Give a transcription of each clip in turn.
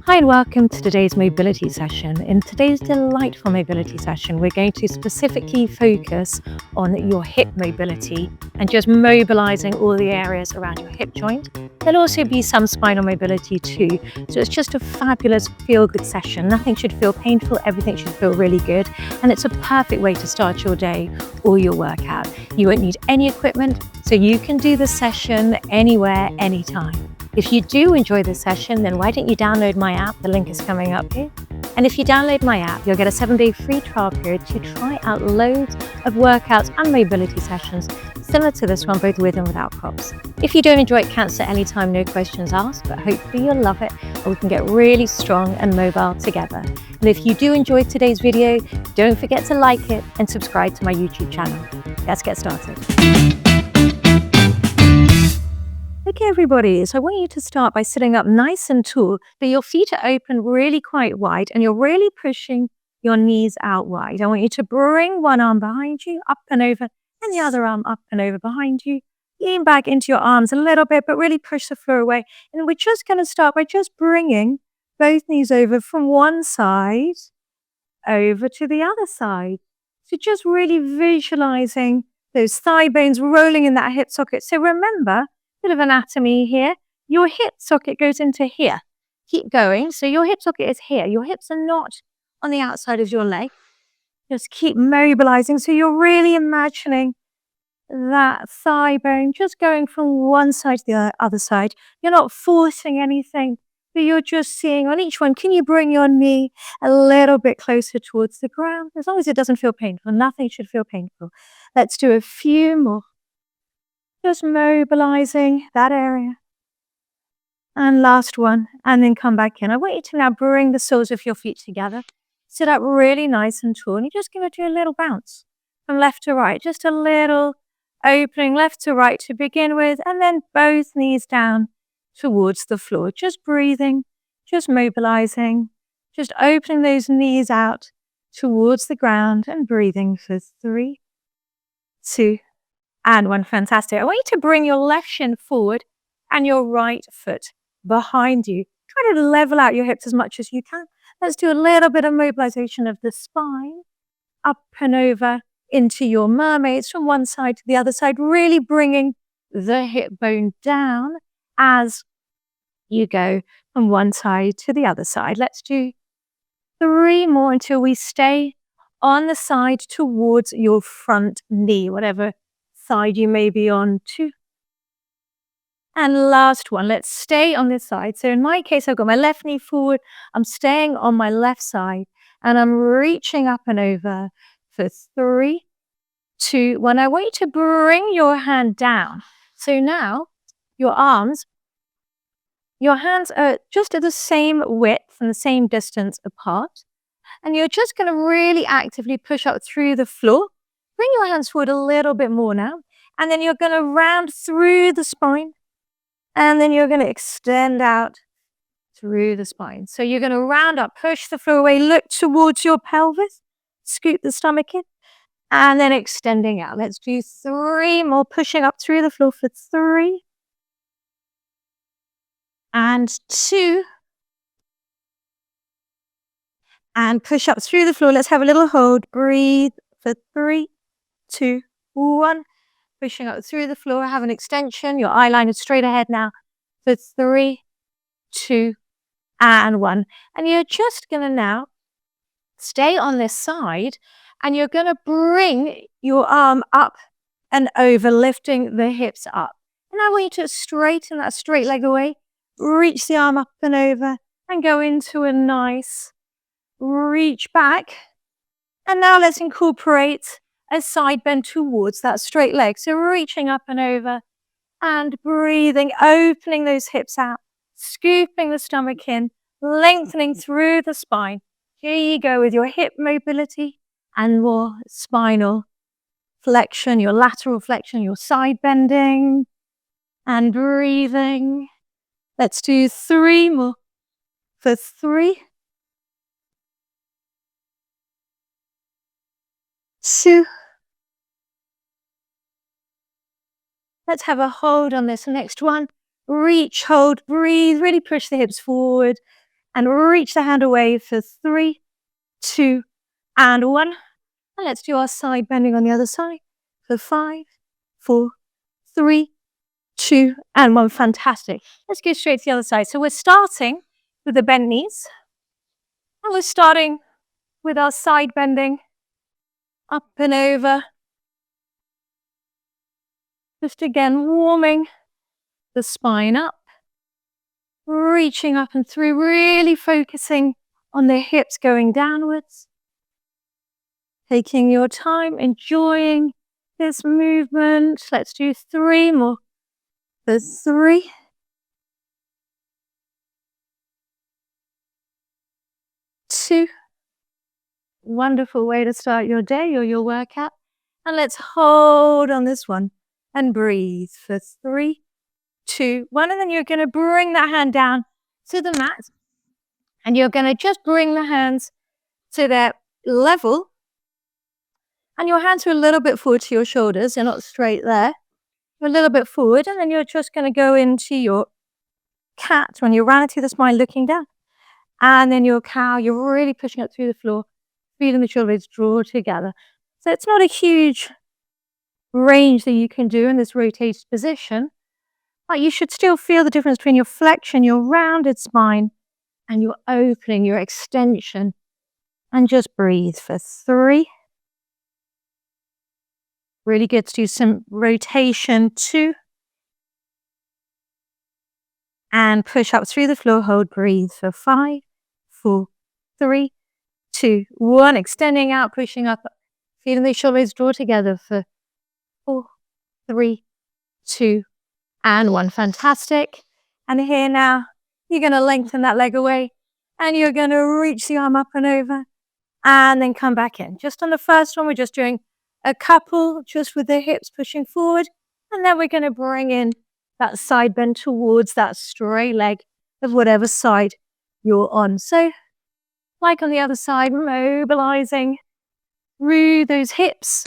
Hi and welcome to today's mobility session. In today's delightful mobility session, we're going to specifically focus on your hip mobility and just mobilizing all the areas around your hip joint. There'll also be some spinal mobility too. So it's just a fabulous feel-good session. Nothing should feel painful, everything should feel really good. And it's a perfect way to start your day or your workout. You won't need any equipment, so you can do the session anywhere, anytime. If you do enjoy this session, then why don't you download my app? The link is coming up here. And if you download my app, you'll get a 7-day free trial period to try out loads of workouts and mobility sessions similar to this one, both with and without props. If you don't enjoy it, cancel at any time, no questions asked, but hopefully you'll love it and we can get really strong and mobile together. And if you do enjoy today's video, don't forget to like it and subscribe to my YouTube channel. Let's get started. Okay, everybody, so I want you to start by sitting up nice and tall, so your feet are open really quite wide and you're really pushing your knees out wide. I want you to bring one arm behind you, up and over, and the other arm up and over behind you. Lean back into your arms a little bit, but really push the floor away. And we're just going to start by just bringing both knees over from one side over to the other side. So just really visualizing those thigh bones rolling in that hip socket. So remember, bit of anatomy here. Your hip socket goes into here. Keep going. So your hip socket is here. Your hips are not on the outside of your leg. Just keep mobilizing. So you're really imagining that thigh bone just going from one side to the other side. You're not forcing anything, but you're just seeing on each one, can you bring your knee a little bit closer towards the ground? As long as it doesn't feel painful. Nothing should feel painful. Let's do a few more. Just mobilizing that area. And last one, and then come back in. I want you to now bring the soles of your feet together. Sit up really nice and tall, and you're just going to do a little bounce from left to right. Just a little opening left to right to begin with, and then both knees down towards the floor. Just breathing, just mobilizing, just opening those knees out towards the ground and breathing for 3, 2, and 1. Fantastic. I want you to bring your left shin forward and your right foot behind you. Try to level out your hips as much as you can. Let's do a little bit of mobilization of the spine, up and over into your mermaids from one side to the other side, really bringing the hip bone down as you go from one side to the other side. Let's do 3 more until we stay on the side towards your front knee, whatever side you may be on. 2. And last one, let's stay on this side. So in my case, I've got my left knee forward. I'm staying on my left side and I'm reaching up and over for 3, 2, 1. I want you to bring your hand down. So now your hands are just at the same width and the same distance apart. And you're just going to really actively push up through the floor. Bring your hands forward a little bit more now. And then you're going to round through the spine. And then you're going to extend out through the spine. So you're going to round up, push the floor away, look towards your pelvis, scoop the stomach in, and then extending out. Let's do 3 more, pushing up through the floor for 3, and 2, and push up through the floor. Let's have a little hold. Breathe for 3, 2, 1. Pushing up through the floor. Have an extension. Your eye line is straight ahead now for 3, 2, and 1. And you're just going to now stay on this side and you're going to bring your arm up and over, lifting the hips up. And I want you to straighten that straight leg away. Reach the arm up and over and go into a nice reach back. And now let's incorporate a side bend towards that straight leg. So reaching up and over and breathing, opening those hips out, scooping the stomach in, lengthening through the spine. Here you go with your hip mobility and more spinal flexion, your lateral flexion, your side bending and breathing. Let's do 3 more for 3, 2. Let's have a hold on this next one. Reach, hold, breathe, really push the hips forward and reach the hand away for 3, 2, and 1. And let's do our side bending on the other side for 5, 4, 3, 2, and 1. Fantastic. Let's go straight to the other side. So we're starting with the bent knees, and we're starting with our side bending up and over. Just again, warming the spine up, reaching up and through, really focusing on the hips going downwards. Taking your time, enjoying this movement. Let's do 3 more. For 3, 2. Wonderful way to start your day or your workout. And let's hold on this one and breathe for 3, 2, 1. And then you're going to bring that hand down to the mat. And you're going to just bring the hands to their level. And your hands are a little bit forward to your shoulders. They're not straight there. You're a little bit forward. And then you're just going to go into your cat when you're rounded through the spine, looking down. And then your cow, you're really pushing up through the floor, feeling the shoulder blades draw together. So it's not a huge range that you can do in this rotated position, but you should still feel the difference between your flexion, your rounded spine, and your opening, your extension. And just breathe for 3. Really good to do some rotation. 2. And push up through the floor, hold, breathe for 5, 4, 3, 2, 1. Extending out, pushing up, feeling the shoulders draw together for 4, 3, 2, and 1. Fantastic. And here now, you're going to lengthen that leg away and you're going to reach the arm up and over and then come back in. Just on the first one, we're just doing a couple just with the hips pushing forward. And then we're going to bring in that side bend towards that straight leg of whatever side you're on. So like on the other side, mobilizing through those hips,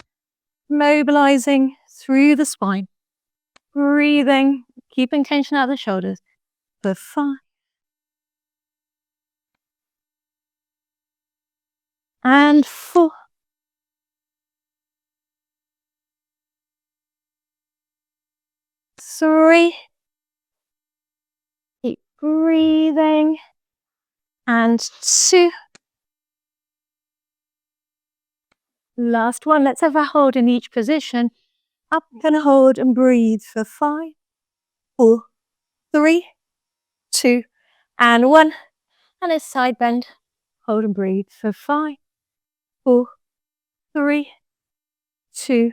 mobilizing through the spine, breathing, keeping tension out of the shoulders for 5 and 4 3. Keep breathing. And 2. Last one. Let's have a hold in each position. Up and hold and breathe for 5, 4, 3, 2, and 1. And a side bend. Hold and breathe for 5, 4, 3, 2,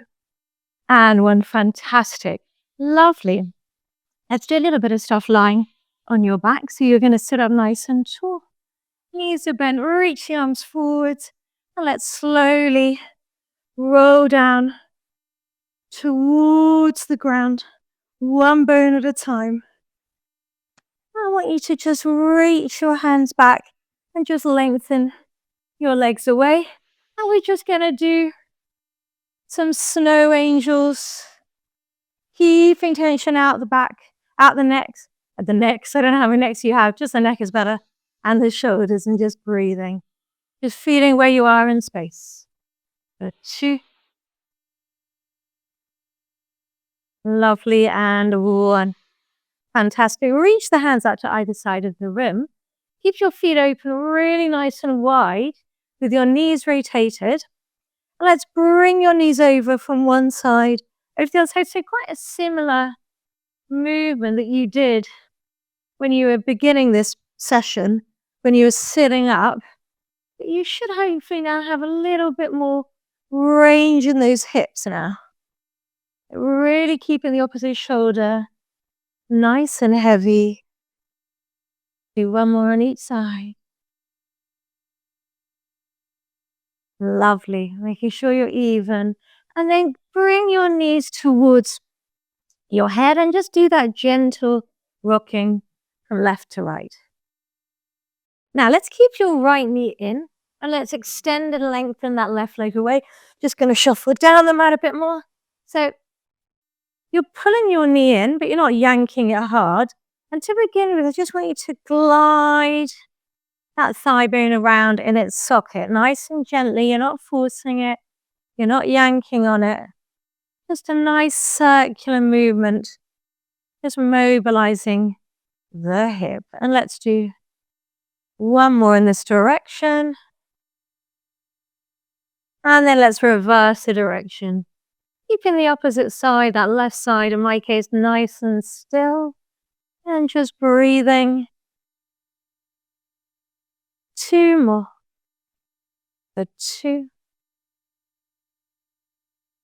and 1. Fantastic. Lovely. Let's do a little bit of stuff lying on your back. So you're going to sit up nice and tall. Knees are bent, reach the arms forwards. And let's slowly roll down towards the ground, one bone at a time. I want you to just reach your hands back and just lengthen your legs away. And we're just going to do some snow angels, keeping tension out the back, out the necks, at the necks. I don't know how many necks you have, just the neck is better, and the shoulders, and just breathing, just feeling where you are in space. For 2, lovely, and 1. Fantastic. Reach the hands out to either side of the room. Keep your feet open really nice and wide with your knees rotated. Let's bring your knees over from one side over the other side. So quite a similar movement that you did when you were beginning this session, when you were sitting up. But you should hopefully now have a little bit more range in those hips now. Really keeping the opposite shoulder nice and heavy. Do one more on each side. Lovely. Making sure you're even. And then bring your knees towards your head and just do that gentle rocking from left to right. Now let's keep your right knee in and let's extend and lengthen that left leg away. Just going to shuffle down the mat a bit more. So you're pulling your knee in, but you're not yanking it hard. And to begin with, I just want you to glide that thigh bone around in its socket, nice and gently. You're not forcing it. You're not yanking on it. Just a nice circular movement. Just mobilizing the hip. And let's do one more in this direction. And then let's reverse the direction. Keeping the opposite side, that left side in my case, nice and still. And just breathing. 2 more. The 2.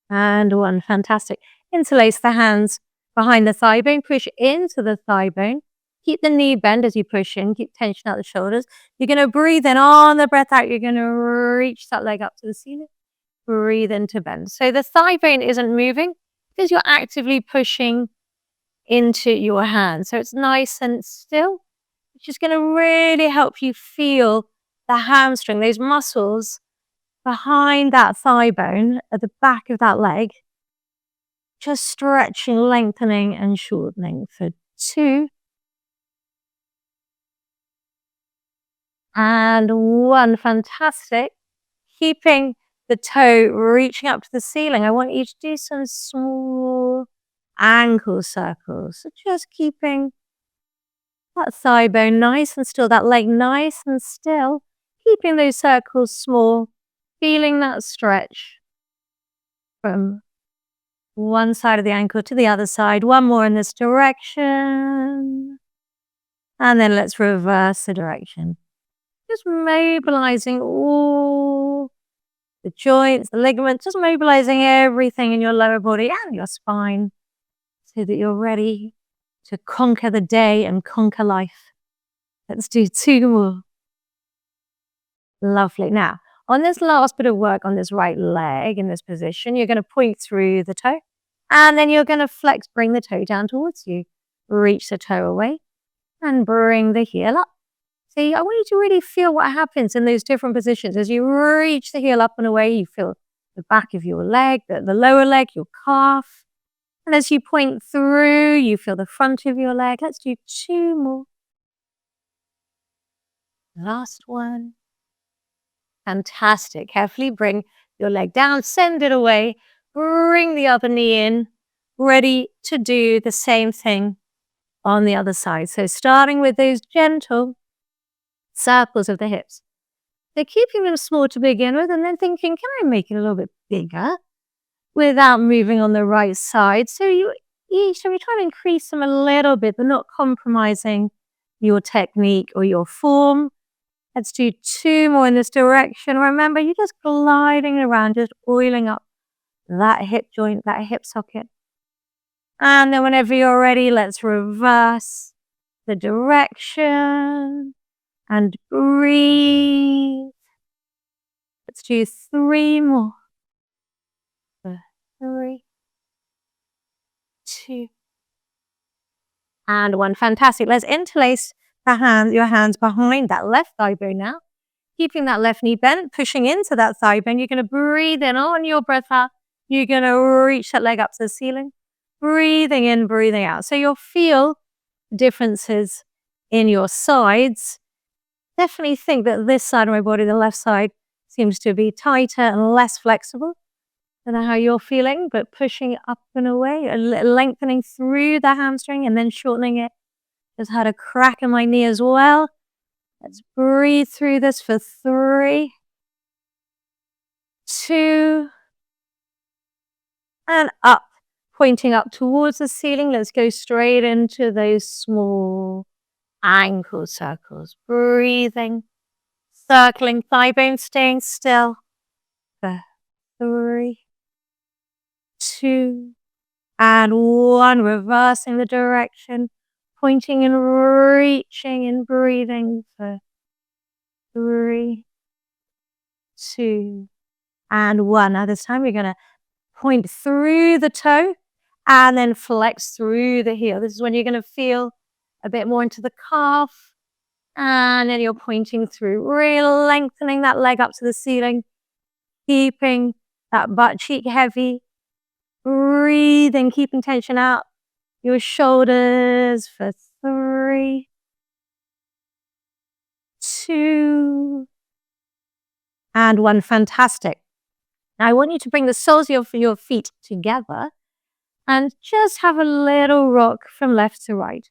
And 1. Fantastic. Interlace the hands behind the thigh bone. Push into the thigh bone. Keep the knee bend as you push in. Keep tension out the shoulders. You're going to breathe in. On the breath out, you're going to reach that leg up to the ceiling. Breathe into bend. So the thigh bone isn't moving because you're actively pushing into your hands. So it's nice and still. It's just going to really help you feel the hamstring, those muscles behind that thigh bone at the back of that leg. Just stretching, lengthening and shortening for 2. And 1. Fantastic. Keeping the toe reaching up to the ceiling. I want you to do some small ankle circles. So just keeping that thigh bone nice and still, that leg nice and still. Keeping those circles small. Feeling that stretch from one side of the ankle to the other side. 1 more in this direction. And then let's reverse the direction. Just mobilizing all the joints, the ligaments, just mobilizing everything in your lower body and your spine so that you're ready to conquer the day and conquer life. Let's do 2 more. Lovely. Now, on this last bit of work on this right leg in this position, you're going to point through the toe and then you're going to flex, bring the toe down towards you. Reach the toe away and bring the heel up. See, I want you to really feel what happens in those different positions. As you reach the heel up and away, you feel the back of your leg, the lower leg, your calf. And as you point through, you feel the front of your leg. Let's do 2 more. Last one. Fantastic. Carefully bring your leg down, send it away, bring the other knee in, ready to do the same thing on the other side. So starting with those gentle circles of the hips. So keeping them small to begin with and then thinking, can I make it a little bit bigger without moving on the right side? So we try to increase them a little bit, but not compromising your technique or your form. Let's do 2 more in this direction. Remember, you're just gliding around, just oiling up that hip joint, that hip socket. And then whenever you're ready, let's reverse the direction and breathe. Let's do 3 more. 3, 2, and 1. Fantastic. Let's interlace your hands behind that left thigh bone now. Keeping that left knee bent, pushing into that thigh bone. You're going to breathe in on your breath out. You're going to reach that leg up to the ceiling. Breathing in, breathing out. So you'll feel differences in your sides. Definitely think that this side of my body, the left side, seems to be tighter and less flexible. I don't know how you're feeling, but pushing up and away, lengthening through the hamstring and then shortening it. Just had a crack in my knee as well. Let's breathe through this for 3, 2, and up. Pointing up towards the ceiling. Let's go straight into those small ankle circles. Breathing, circling, thigh bone staying still for 3, 2, and 1. Reversing the direction. Pointing and reaching and breathing for 3, 2, and 1. Now this time we're going to point through the toe and then flex through the heel. This is when you're going to feel a bit more into the calf. And then you're pointing through, really lengthening that leg up to the ceiling. Keeping that butt cheek heavy. Breathing, keeping tension out your shoulders for 3, 2, and 1. Fantastic. Now I want you to bring the soles of your feet together and just have a little rock from left to right.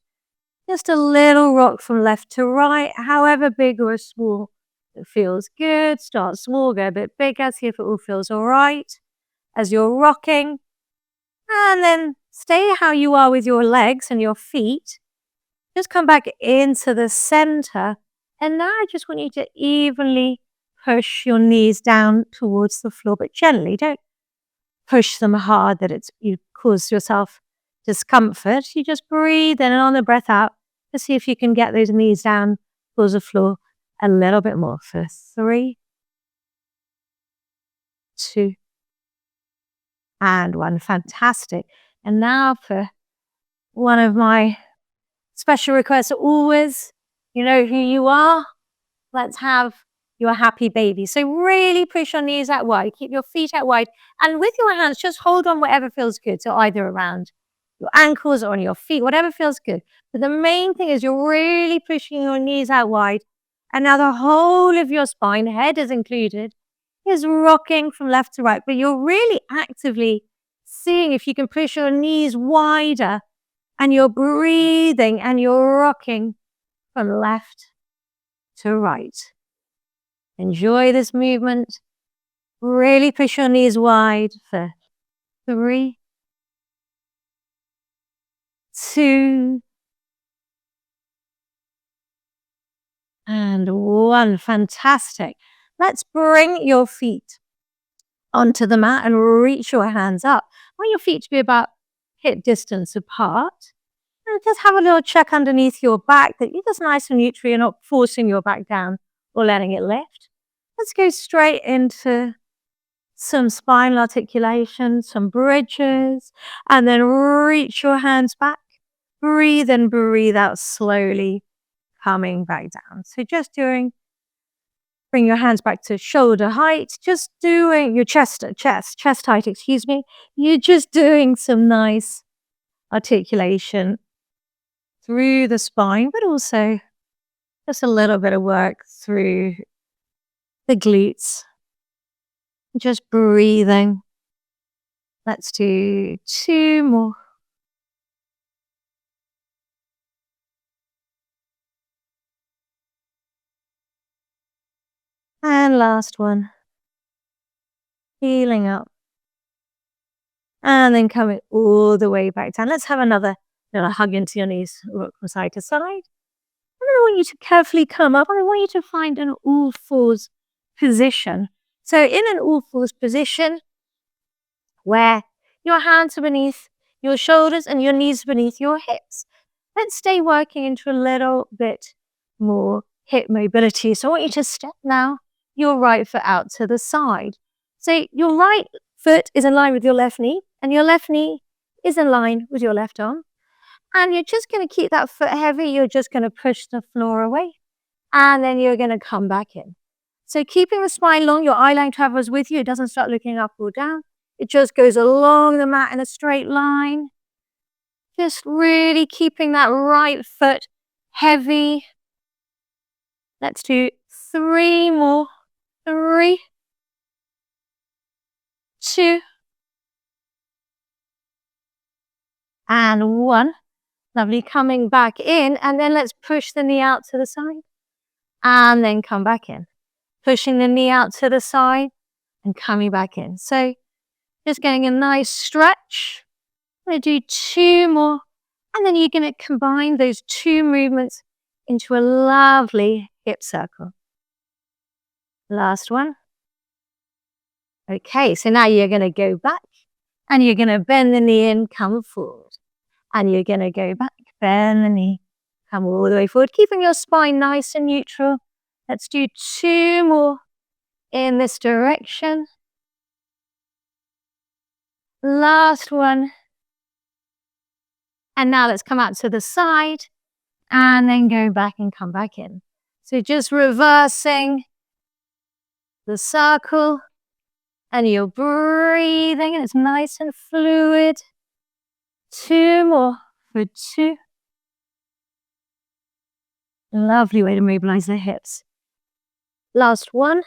Just a little rock from left to right, however big or small it feels good. Start small, go a bit bigger, see if it all feels all right as you're rocking. And then stay how you are with your legs and your feet. Just come back into the center. And now I just want you to evenly push your knees down towards the floor, but gently. Don't push them hard that you cause yourself discomfort. You just breathe in and on the breath out to see if you can get those knees down towards the floor a little bit more for 3, 2, and 1. Fantastic. And now for one of my special requests always, you know who you are. Let's have your happy baby. So really push your knees out wide, keep your feet out wide, and with your hands, just hold on whatever feels good. So either around your ankles or on your feet, whatever feels good. But the main thing is you're really pushing your knees out wide. And now the whole of your spine, head is included, is rocking from left to right. But you're really actively seeing if you can push your knees wider, and you're breathing and you're rocking from left to right. Enjoy this movement. Really push your knees wide for 3, 2, and 1. Fantastic. Let's bring your feet onto the mat and reach your hands up. I want your feet to be about hip distance apart. And just have a little check underneath your back that you're just nice and neutral. You're not forcing your back down or letting it lift. Let's go straight into some spinal articulation, some bridges, and then reach your hands back. Breathe in, breathe out slowly, coming back down. So just bring your hands back to shoulder height, just doing your chest height, excuse me. You're just doing some nice articulation through the spine, but also just a little bit of work through the glutes. Just breathing. Let's do 2 more. And last one. Healing up. And then coming all the way back down. Let's have another little hug into your knees, rock from side to side. And then I want you to carefully come up. And I want you to find an all fours position. So in an all fours position, where your hands are beneath your shoulders and your knees beneath your hips. Let's stay working into a little bit more hip mobility. So I want you to step now your right foot out to the side. So your right foot is in line with your left knee, and your left knee is in line with your left arm. And you're just going to keep that foot heavy. You're just going to push the floor away, and then you're going to come back in. So keeping the spine long, your eye line travels with you. It doesn't start looking up or down. It just goes along the mat in a straight line. Just really keeping that right foot heavy. Let's do 3 more. 3, 2, and 1. Lovely. Coming back in, and then let's push the knee out to the side, and then come back in. Pushing the knee out to the side, and coming back in. So just getting a nice stretch. I'm going to do 2 more, and then you're going to combine those 2 movements into a lovely hip circle. Last one. Okay, so now you're going to go back, and you're going to bend the knee in, come forward. And you're going to go back, bend the knee, come all the way forward, keeping your spine nice and neutral. Let's do 2 more in this direction. Last one. And now let's come out to the side and then go back and come back in. So just reversing the circle, and you're breathing and it's nice and fluid. 2 more for 2. Lovely way to mobilize the hips. Last one.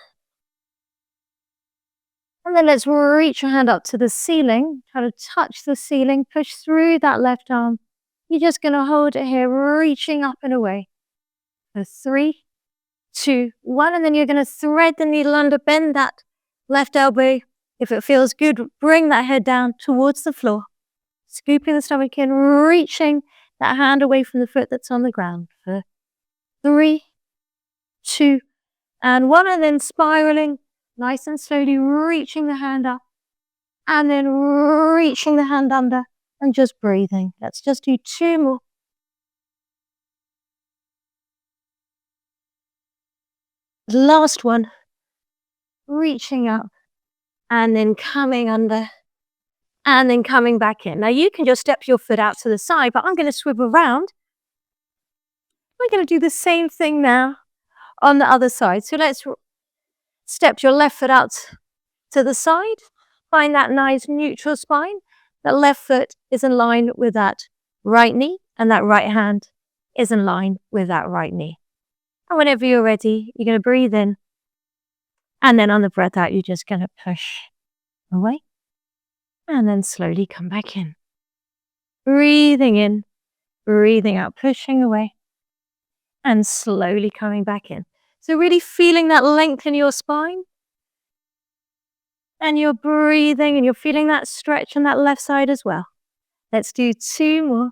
And then let's reach your hand up to the ceiling. Try to touch the ceiling. Push through that left arm. You're just going to hold it here, reaching up and away. For 3, 2, 1. And then you're going to thread the needle under. Bend that left elbow. If it feels good, bring that head down towards the floor. Scooping the stomach in, reaching that hand away from the foot that's on the ground. For 3, 2, and 1. And then spiraling. Nice and slowly reaching the hand up and then reaching the hand under and just breathing. Let's just do 2 more. Last one. Reaching up and then coming under and then coming back in. Now you can just step your foot out to the side, but I'm going to swivel around. We're going to do the same thing now on the other side. So let's step your left foot out to the side. Find that nice neutral spine. That left foot is in line with that right knee, and that right hand is in line with that right knee. And whenever you're ready, you're going to breathe in. And then on the breath out, you're just going to push away. And then slowly come back in. Breathing in, breathing out, pushing away. And slowly coming back in. So really feeling that length in your spine. And you're breathing and you're feeling that stretch on that left side as well. Let's do 2 more.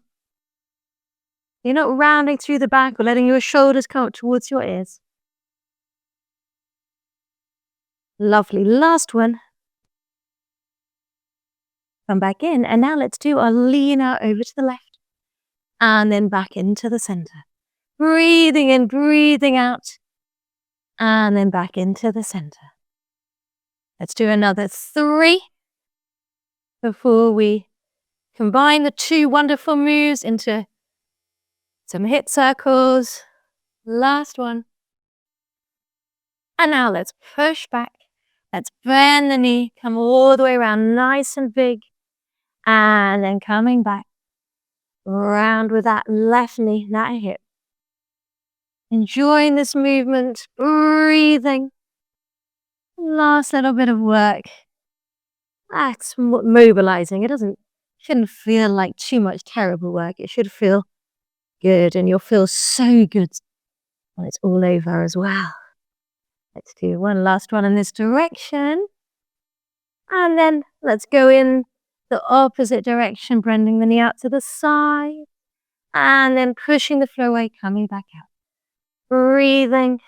You're not rounding through the back or letting your shoulders come up towards your ears. Lovely. Last one. Come back in. And now let's do our lean out over to the left. And then back into the center. Breathing in, breathing out. And then back into the center. Let's do another 3 before we combine the 2 wonderful moves into some hip circles. Last one. And now let's push back. Let's bend the knee, come all the way around, nice and big. And then coming back, round with that left knee, that hip. Enjoying this movement, breathing. Last little bit of work. That's mobilizing. Shouldn't feel like too much terrible work. It should feel good, and you'll feel so good when it's all over as well. Let's do one last one in this direction. And then let's go in the opposite direction, bending the knee out to the side. And then pushing the floor away, coming back out. Breathing.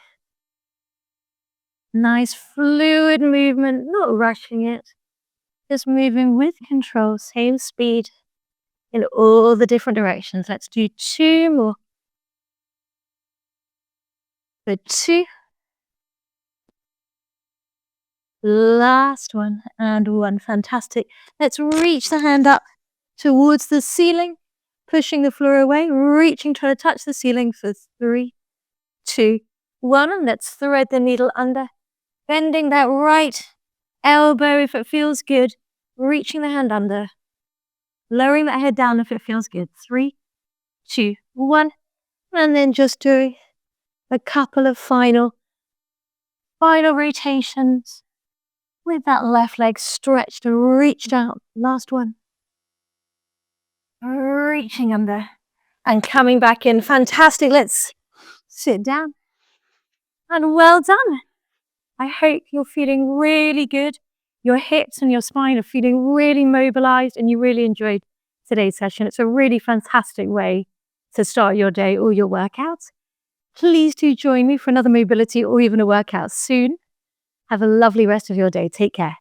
Nice fluid movement, not rushing it. Just moving with control, same speed in all the different directions. Let's do 2 more. For 2. Last one and 1. Fantastic. Let's reach the hand up towards the ceiling, pushing the floor away, reaching, trying to touch the ceiling for 3, 2, 1. And let's thread the needle under, bending that right elbow if it feels good, reaching the hand under, lowering that head down if it feels good. 3, 2, 1. And then just doing a couple of final rotations with that left leg stretched and reached out. Last one. Reaching under and coming back in. Fantastic. Let's sit down. And well done. I hope you're feeling really good. Your hips and your spine are feeling really mobilized and you really enjoyed today's session. It's a really fantastic way to start your day or your workouts. Please do join me for another mobility or even a workout soon. Have a lovely rest of your day. Take care.